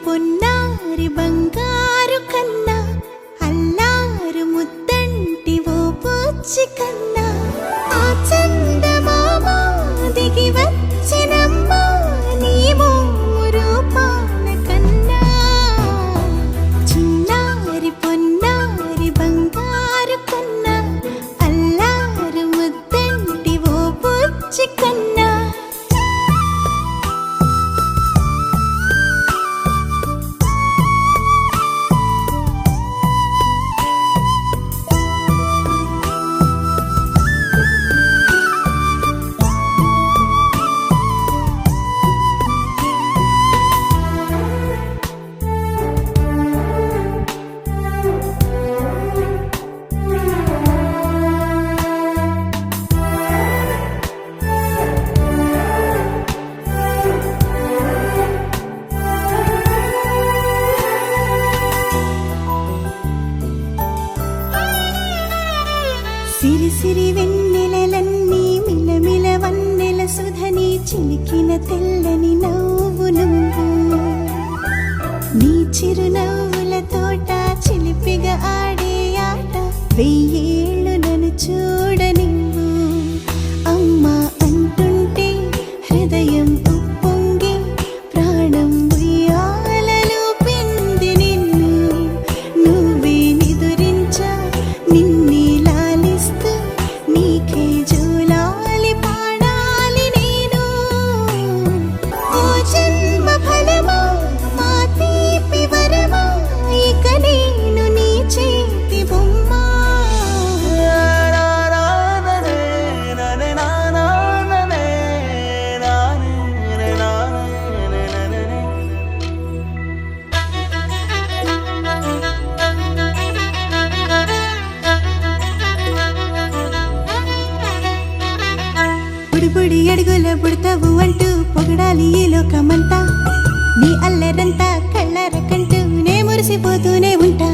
పొన్నారి బంగారు కన్నా అల్లారు ముద్దంటి ఓ పూచి కన్నా ఆ చందమామ దిగి వచ్చినమ్మా నీ రూపాల కన్నా చిన్నారి పొన్నారి బంగారు కన్నా అల్లారు ముద్దంటి ఓ పూచి కన్నా సిరి సిరి వెన్నెలలన్నీ మిలమిల వన్నెల సుధని చిలికిన తెల్లని నవ్వు నువ్వు నీ చిరునవ్వుల తోట చిలిపిగా ఆడే ఆట వెయ్యేళ్ళు నన్ను చూడనివ్వు అమ్మా అంటుంటే హృదయం ఉప్పొంగి ప్రాణం ఉయ్యాలలో పిండి నిన్ను నువ్వే నిదురించా నిన్నే నీకే జూలాలి పాడాలి నేను ఓ జన్మ ఫలమా మా తీపి వరమా ఇక నేను నీ చేతి బొమ్మ బుడి అడుగుల బుడతావు అంటూ పొగడాలి ఈ లోకమంతా నీ అల్లరంతా కళ్ళారకంటూ నే మురిసిపోతూనే ఉంటా